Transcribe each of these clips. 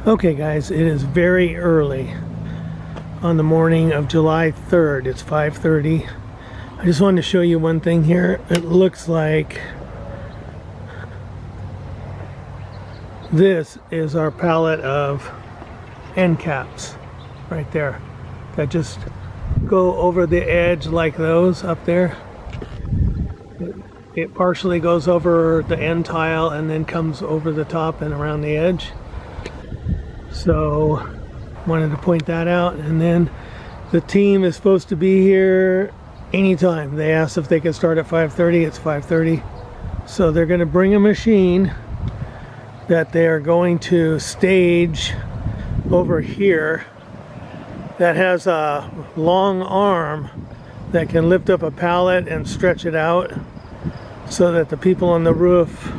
Okay guys, it is very early on the morning of July 3rd. It's 5:30. I just wanted to show you one thing here. It looks like this is our pallet of end caps right there that just go over the edge like those up there. It partially goes over the end tile and then comes over the top and around the edge. So wanted to point that out. And then the team is supposed to be here anytime. They asked if they could start at 5:30. It's 5:30. So they're going to bring a machine that they are going to stage over here that has a long arm that can lift up a pallet and stretch it out so that the people on the roof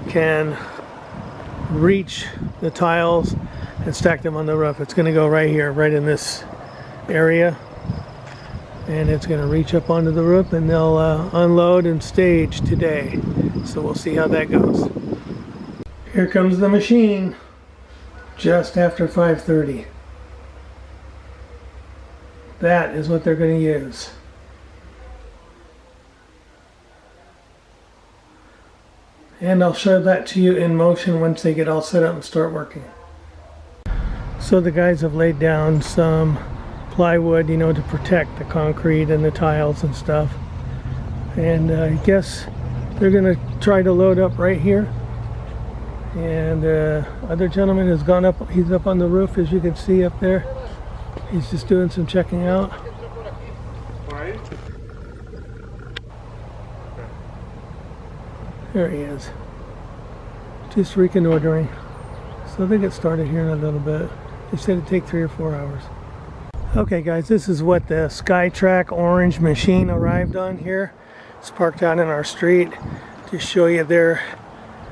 can reach the tiles and stack them on the roof. It's going to go right here, right in this area, and it's going to reach up onto the roof, and they'll unload and stage today. So we'll see how that goes. Here comes the machine just after 5:30. That is what they're going to use. And I'll show that to you in motion once they get all set up and start working. So the guys have laid down some plywood, you know, to protect the concrete and the tiles and stuff. And I guess they're going to try to load up right here. And other gentleman has gone up, he's up on the roof, as you can see up there. He's just doing some checking out. There he is. Just reconnoitering. So they get started here in a little bit. They said it'd take 3 or 4 hours. Okay guys, this is what the SkyTrack orange machine arrived on here. It's parked out in our street. To show you their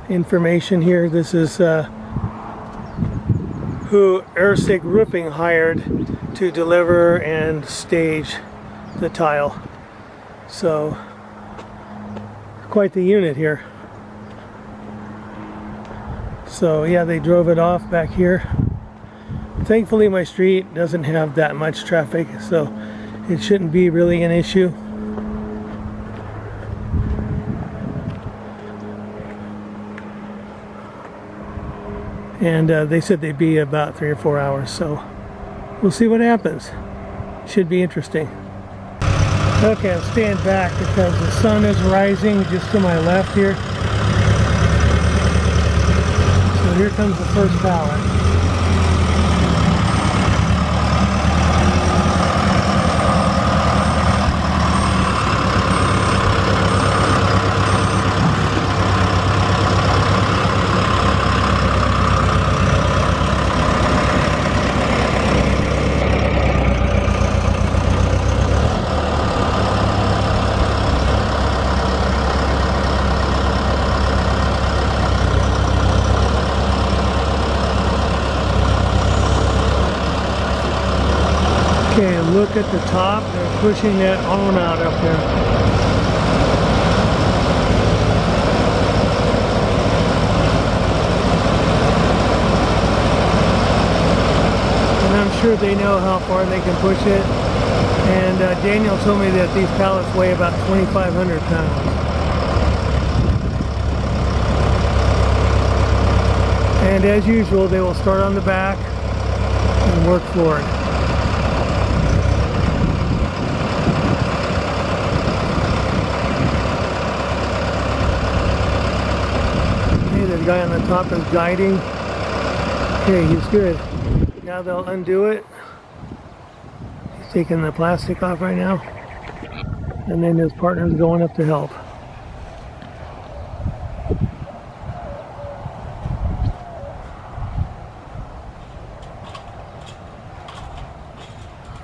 information here. This is who Erceg Roofing hired to deliver and stage the tile. So quite the unit here. So yeah, they drove it off back here. Thankfully my street doesn't have that much traffic, so it shouldn't be really an issue. And they said they'd be about 3 or 4 hours, so we'll see what happens. Should be interesting. Okay, I'm staying back because the sun is rising just to my left here. So here comes the first pallet. Okay, look at the top. They're pushing that arm out up there. And I'm sure they know how far they can push it. And Daniel told me that these pallets weigh about 2,500 pounds. And as usual, they will start on the back and work forward. The guy on the top is guiding. Okay, he's good. Now they'll undo it. He's taking the plastic off right now. And then his partner's going up to help.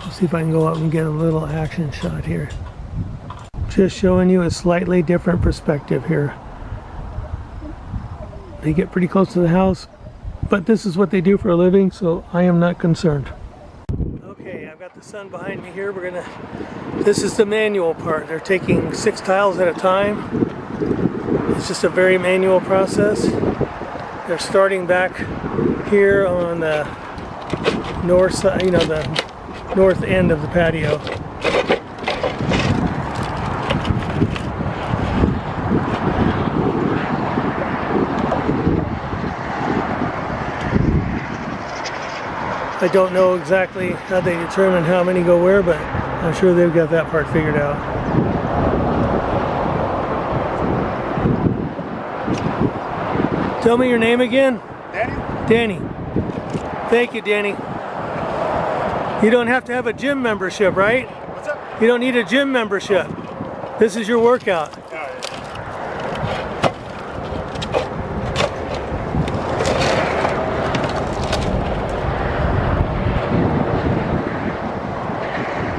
Let's see if I can go up and get a little action shot here. Just showing you a slightly different perspective here. They get pretty close to the house, but this is what they do for a living, so I am not concerned. Okay, I've got the sun behind me here. This is the manual part. They're taking 6 tiles at a time. It's just a very manual process. They're starting back here on the north side, you know, the north end of the patio. I don't know exactly how they determine how many go where, but I'm sure they've got that part figured out. Tell me your name again. Danny. Danny. Thank you, Danny. You don't have to have a gym membership, right? What's up? You don't need a gym membership. This is your workout. Oh, yeah.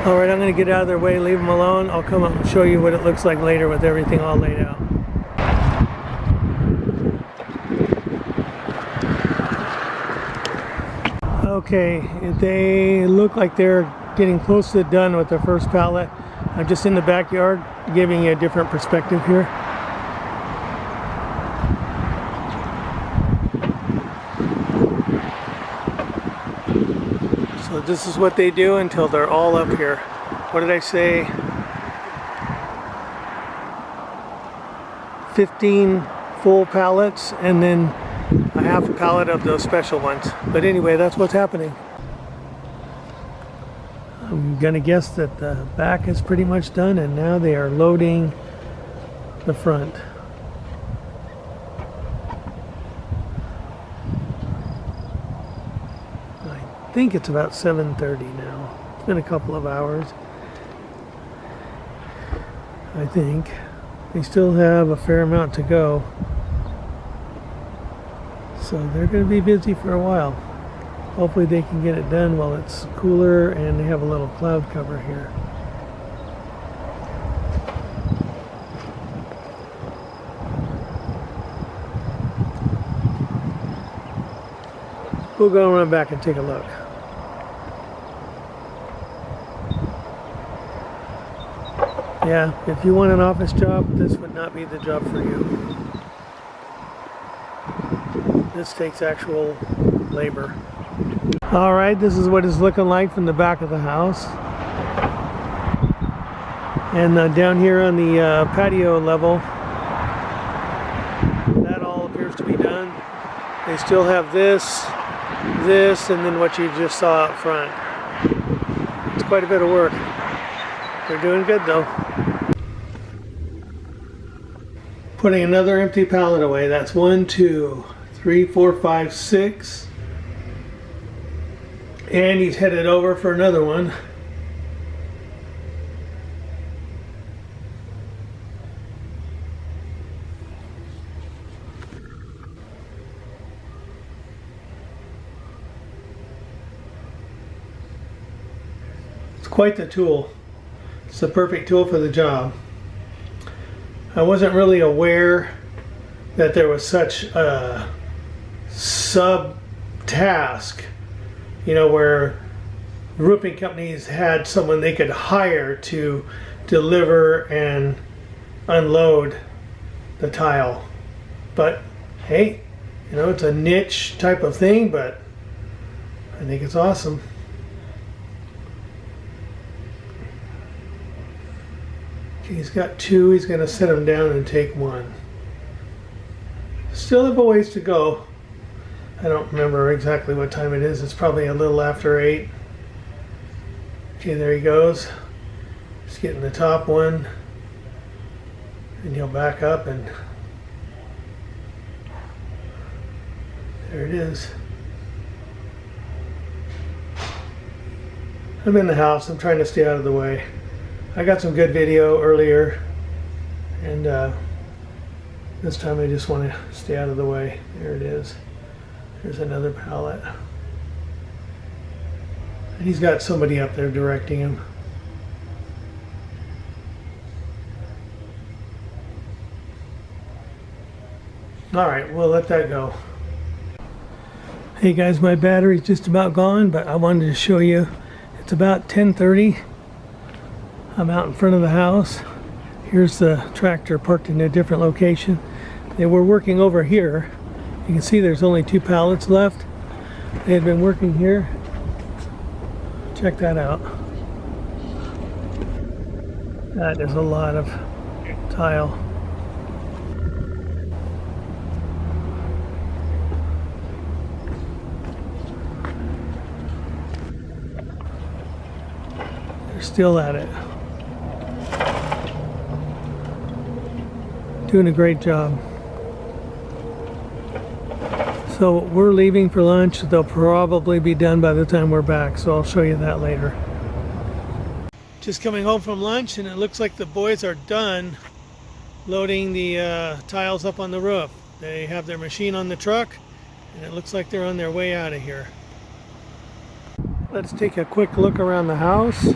All right, I'm going to get out of their way, leave them alone. I'll come up and show you what it looks like later with everything all laid out. Okay, they look like they're getting close to done with the first pallet. I'm just in the backyard giving you a different perspective here. So this is what they do until they're all up here. What did I say? 15 full pallets and then a half a pallet of those special ones. But anyway, that's what's happening. I'm gonna guess that the back is pretty much done and now they are loading the front. I think it's about 7:30 now. It's been a couple of hours. I think. They still have a fair amount to go. So they're going to be busy for a while. Hopefully they can get it done while it's cooler and they have a little cloud cover here. We'll go run back and take a look. Yeah, if you want an office job, this would not be the job for you. This takes actual labor. All right, this is what it's looking like from the back of the house. And down here on the patio level, that all appears to be done. They still have this, and then what you just saw up front. It's quite a bit of work. They're doing good though. Putting another empty pallet away. That's 1, 2, 3, 4, 5, 6. And he's headed over for another one. It's quite the tool. It's the perfect tool for the job. I wasn't really aware that there was such a sub-task, you know, where roofing companies had someone they could hire to deliver and unload the tile. But hey, you know, it's a niche type of thing, but I think it's awesome. He's got 2, he's going to set them down and take 1. Still have a ways to go. I don't remember exactly what time it is. It's probably a little after 8. Okay, there he goes. He's getting the top one. And he'll back up and there it is. I'm in the house. I'm trying to stay out of the way. I got some good video earlier, and this time I just want to stay out of the way. There it is. There's another pallet. And he's got somebody up there directing him. Alright, we'll let that go. Hey guys, my battery's just about gone, but I wanted to show you. It's about 10:30. I'm out in front of the house. Here's the tractor parked in a different location. They were working over here You can see there's only 2 pallets left. They had been working here. Check that out. That is a lot of tile. They're still at it. Doing a great job. So we're leaving for lunch. They'll probably be done by the time we're back, so I'll show you that later. Just coming home from lunch, and it looks like the boys are done loading the tiles up on the roof. They have their machine on the truck, and it looks like they're on their way out of here. Let's take a quick look around the house.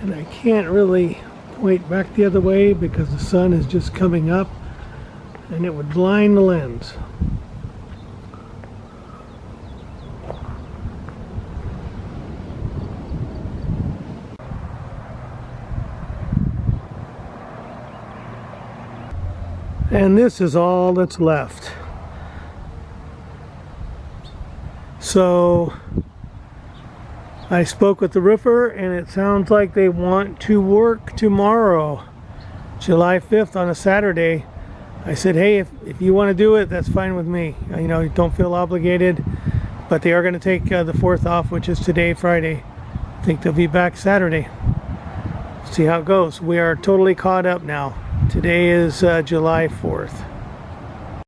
And I can't really point back the other way because the sun is just coming up and it would blind the lens. And this is all that's left. So I spoke with the roofer, and it sounds like they want to work tomorrow, July 5th on a Saturday. I said, hey, if you want to do it, that's fine with me. You know, don't feel obligated, but they are going to take the 4th off, which is today, Friday. I think they'll be back Saturday. See how it goes. We are totally caught up now. Today is July 4th.